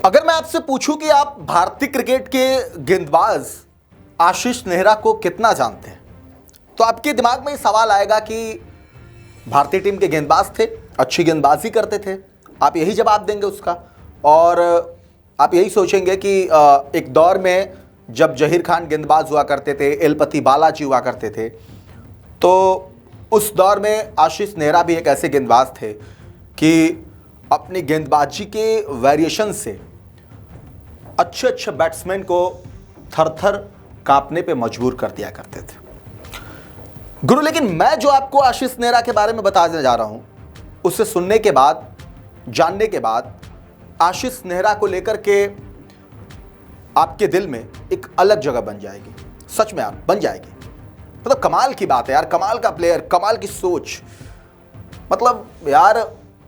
अगर मैं आपसे पूछूं कि आप भारतीय क्रिकेट के गेंदबाज आशीष नेहरा को कितना जानते हैं, तो आपके दिमाग में ये सवाल आएगा कि भारतीय टीम के गेंदबाज थे, अच्छी गेंदबाजी करते थे। आप यही जवाब देंगे उसका, और आप यही सोचेंगे कि एक दौर में जब जहीर खान गेंदबाज हुआ करते थे, एलपति बालाजी हुआ करते थे, तो उस दौर में आशीष नेहरा भी एक ऐसे गेंदबाज थे कि अपनी गेंदबाजी के वेरिएशन से अच्छे अच्छे बैट्समैन को थर-थर कांपने पे मजबूर कर दिया करते थे गुरु। लेकिन मैं जो आपको आशीष नेहरा के बारे में बताने जा रहा हूं, उसे सुनने के बाद, जानने के बाद आशीष नेहरा को लेकर के आपके दिल में एक अलग जगह बन जाएगी। सच में आप बन जाएगी। मतलब कमाल की बात है यार, कमाल का प्लेयर, कमाल की सोच। मतलब यार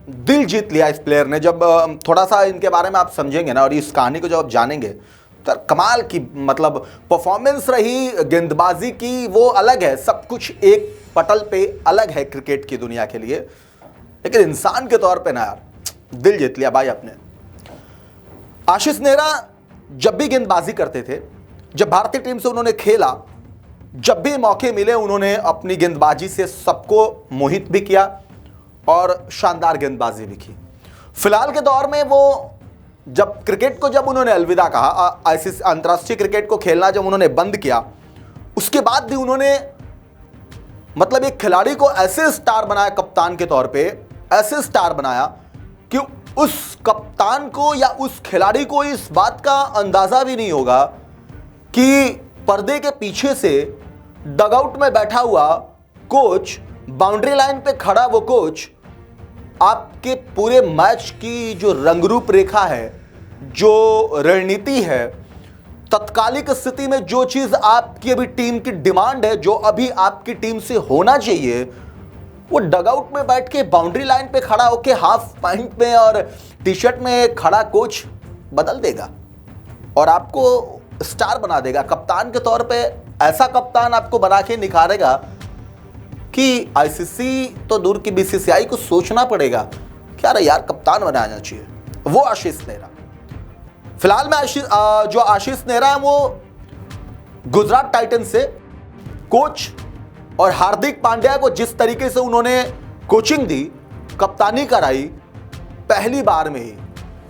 दिल जीत लिया इस प्लेयर ने। जब थोड़ा सा इनके बारे में आप समझेंगे ना, और इस कहानी को जब आप जानेंगे, तो कमाल की मतलब परफॉर्मेंस रही गेंदबाजी की, वो अलग है। सब कुछ एक पटल पे अलग है क्रिकेट की दुनिया के लिए, लेकिन इंसान के तौर पे ना यार दिल जीत लिया भाई अपने। आशीष नेहरा जब भी गेंदबाजी करते थे, जब भारतीय टीम से उन्होंने खेला, जब भी मौके मिले उन्होंने अपनी गेंदबाजी से सबको मोहित भी किया और शानदार गेंदबाजी भी की। फिलहाल के दौर में वो जब क्रिकेट को जब उन्होंने अलविदा कहा, आईसीसी अंतर्राष्ट्रीय क्रिकेट को खेलना जब उन्होंने बंद किया, उसके बाद भी उन्होंने मतलब एक खिलाड़ी को ऐसे स्टार बनाया, कप्तान के तौर पे ऐसे स्टार बनाया कि उस कप्तान को या उस खिलाड़ी को इस बात का अंदाजा भी नहीं होगा कि पर्दे के पीछे से डगआउट में बैठा हुआ कोच, बाउंड्री लाइन पे खड़ा वो कोच आपके पूरे मैच की जो रंगरूप रेखा है, जो रणनीति है, तत्कालिक स्थिति में जो चीज आपकी अभी टीम की डिमांड है, जो अभी आपकी टीम से होना चाहिए, वो डगआउट में बैठ के बाउंड्री लाइन पे खड़ा होके हाफ पैंट में और टी शर्ट में खड़ा कोच बदल देगा और आपको स्टार बना देगा। कप्तान के तौर पे ऐसा कप्तान आपको बना के निखारेगा कि आईसीसी तो दूर की बीसीसीआई को सोचना पड़ेगा क्या रे यार, कप्तान बनाना चाहिए। वो आशीष नेहरा। फिलहाल में जो आशीष नेहरा है वो गुजरात टाइटंस से कोच, और हार्दिक पांड्या को जिस तरीके से उन्होंने कोचिंग दी, कप्तानी कराई, पहली बार में ही,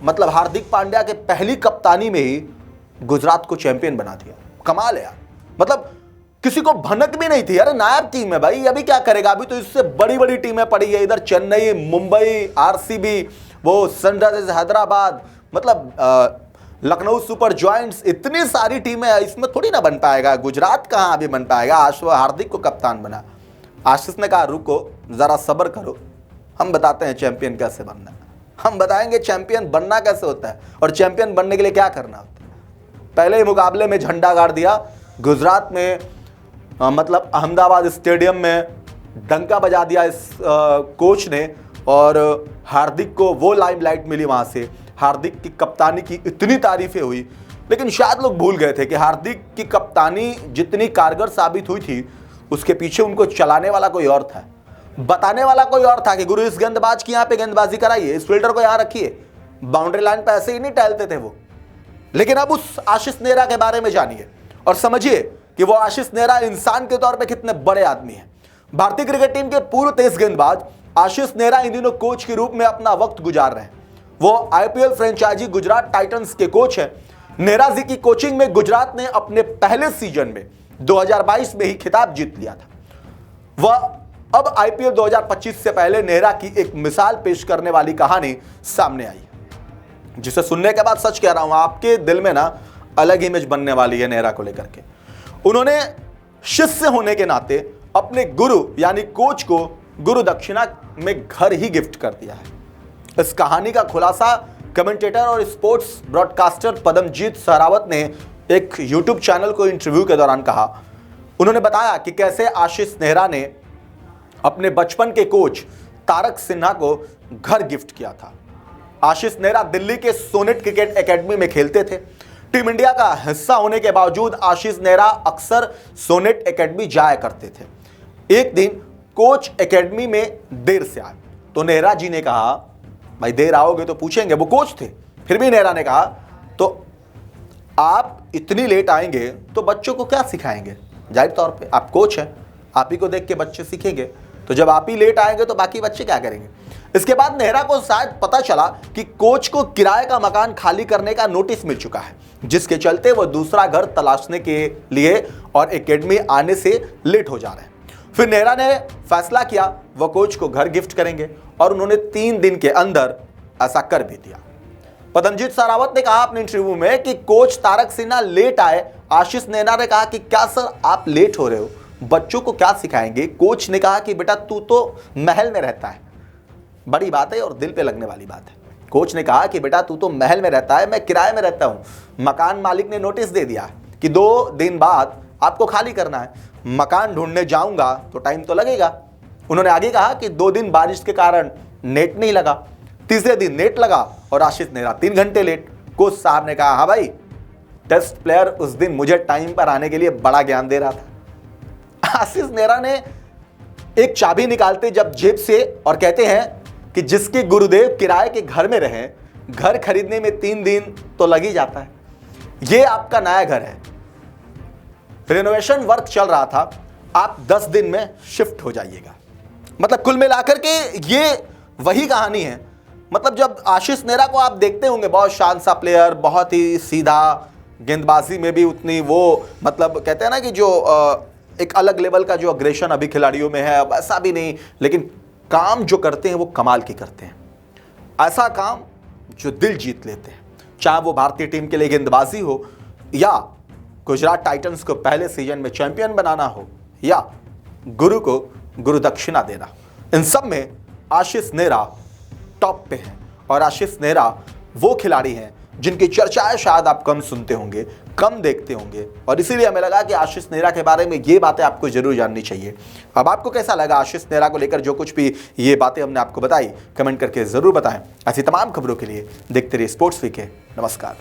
मतलब हार्दिक पांड्या के पहली कप्तानी में ही गुजरात को चैंपियन बना दिया। कमाल है यार। मतलब किसी को भनक भी नहीं थी। अरे नायाब टीम है भाई, अभी क्या करेगा, अभी तो इससे बड़ी बड़ी टीमें पड़ी है इधर, चेन्नई, मुंबई, आरसीबी, वो सनराइजर्स हैदराबाद, मतलब लखनऊ सुपर जॉइंट्स, इतनी सारी टीमें हैं, इसमें थोड़ी ना बन पाएगा। गुजरात कहाँ अभी बन पाएगा। हार्दिक को कप्तान बना। आशीष ने कहा रुको जरा सब्र करो, हम बताते हैं चैंपियन कैसे बनना है, हम बताएंगे चैंपियन बनना कैसे होता है और चैंपियन बनने के लिए क्या करना होता है। पहले ही मुकाबले में झंडा गाड़ दिया गुजरात में, मतलब अहमदाबाद स्टेडियम में डंका बजा दिया इस कोच ने, और हार्दिक को वो लाइमलाइट मिली। वहां से हार्दिक की कप्तानी की इतनी तारीफें हुई, लेकिन शायद लोग भूल गए थे कि हार्दिक की कप्तानी जितनी कारगर साबित हुई थी, उसके पीछे उनको चलाने वाला कोई और था, बताने वाला कोई और था कि गुरु इस गेंदबाज की यहाँ पे गेंदबाजी कराइए, इस फील्डर को यहाँ रखिए। बाउंड्री लाइन पे ऐसे ही नहीं टहलते थे वो। लेकिन अब उस आशीष नेहरा के बारे में जानिए और समझिए कि वो आशीष नेहरा इंसान के तौर पे कितने बड़े आदमी हैं। भारतीय क्रिकेट टीम के पूर्व तेज गेंदबाज आशीष नेहरा इन दिनों कोच के रूप में अपना वक्त गुजार रहे हैं। वो आईपीएल फ्रेंचाइजी गुजरात टाइटंस के कोच हैं। नेहरा जी की कोचिंग में गुजरात ने अपने पहले सीजन में 2022 में ही खिताब जीत लिया था। वह अब आईपीएल 2025 से पहले नेहरा की एक मिसाल पेश करने वाली कहानी सामने आई, जिसे सुनने के बाद सच कह रहा हूं आपके दिल में ना अलग इमेज बनने वाली है नेहरा को लेकर के। उन्होंने शिष्य होने के नाते अपने गुरु यानी कोच को गुरु दक्षिणा में घर ही गिफ्ट कर दिया है। इस कहानी का खुलासा कमेंटेटर और स्पोर्ट्स ब्रॉडकास्टर पदमजीत सहरावत ने एक यूट्यूब चैनल को इंटरव्यू के दौरान कहा। उन्होंने बताया कि कैसे आशीष नेहरा ने अपने बचपन के कोच तारक सिन्हा को घर गिफ्ट किया था। आशीष नेहरा दिल्ली के सोनेट क्रिकेट एकेडमी में खेलते थे। टीम इंडिया का हिस्सा होने के बावजूद आशीष नेहरा अक्सर सोनेट एकेडमी जाया करते थे। एक दिन कोच एकेडमी में देर से आए तो नेहरा जी ने कहा, भाई देर आओगे तो पूछेंगे, वो कोच थे, फिर भी नेहरा ने कहा तो आप इतनी लेट आएंगे तो बच्चों को क्या सिखाएंगे? जाहिर तौर पे आप कोच हैं, आप ही को देख के बच्चे सीखेंगे, तो जब आप ही लेट आएंगे तो बाकी बच्चे क्या करेंगे? इसके बाद नेहरा को शायद पता चला कि कोच को किराए का मकान खाली करने का नोटिस मिल चुका है, जिसके चलते वो दूसरा घर तलाशने के लिए और एकेडमी आने से लेट हो जा रहे हैं। फिर नेहरा ने फैसला किया वो कोच को घर गिफ्ट करेंगे और उन्होंने 3 दिन के अंदर ऐसा कर भी दिया। पतंजित सहरावत ने कहा अपने इंटरव्यू में कि कोच तारक सिन्हा लेट आए। आशीष नेहरा ने कहा कि क्या सर आप लेट हो रहे हो, बच्चों को क्या सिखाएंगे? कोच ने कहा कि बेटा तू तो महल में रहता है। बड़ी बात है और दिल पे लगने वाली बात है। कोच ने कहा कि बेटा तू तो महल में रहता है, मैं किराए में रहता हूं। मकान मालिक ने नोटिस दे दिया कि 2 दिन बाद आपको खाली करना है। मकान ढूंढने जाऊंगा तो टाइम तो लगेगा। उन्होंने आगे कहा कि 2 दिन बारिश के कारण नेट नहीं लगा, तीसरे दिन नेट लगा और आशीष नेहरा 3 घंटे लेट। कोच साहब ने कहा हाँ भाई, टेस्ट प्लेयर उस दिन मुझे टाइम पर आने के लिए बड़ा ज्ञान दे रहा था। आशीष नेहरा ने एक चाबी निकालते जब जेब से और कहते हैं कि जिसके गुरुदेव किराए के घर में रहे, घर खरीदने में 3 दिन तो लग ही जाता है। ये आपका नया घर है, रिनोवेशन वर्क चल रहा था, आप 10 दिन में शिफ्ट हो जाइएगा। मतलब कुल मिलाकर के ये वही कहानी है। मतलब जब आशीष नेहरा को आप देखते होंगे, बहुत शांत सा प्लेयर, बहुत ही सीधा, गेंदबाजी में भी उतनी वो मतलब कहते हैं ना कि जो एक अलग लेवल का जो अग्रेशन अभी खिलाड़ियों में है, अब ऐसा भी नहीं, लेकिन काम जो करते हैं वो कमाल के करते हैं। ऐसा काम जो दिल जीत लेते हैं, चाहे वो भारतीय टीम के लिए गेंदबाजी हो या गुजरात टाइटंस को पहले सीजन में चैंपियन बनाना हो या गुरु को गुरु दक्षिणा देना। इन सब में आशीष नेहरा टॉप पे हैं और आशीष नेहरा वो खिलाड़ी हैं जिनकी चर्चाएं शायद आप कम सुनते होंगे, कम देखते होंगे, और इसीलिए हमें लगा कि आशीष नेहरा के बारे में ये बातें आपको जरूर जाननी चाहिए। अब आपको कैसा लगा आशीष नेहरा को लेकर जो कुछ भी ये बातें हमने आपको बताई, कमेंट करके जरूर बताएं। ऐसी तमाम खबरों के लिए देखते रहिए स्पोर्ट्स वीके। नमस्कार।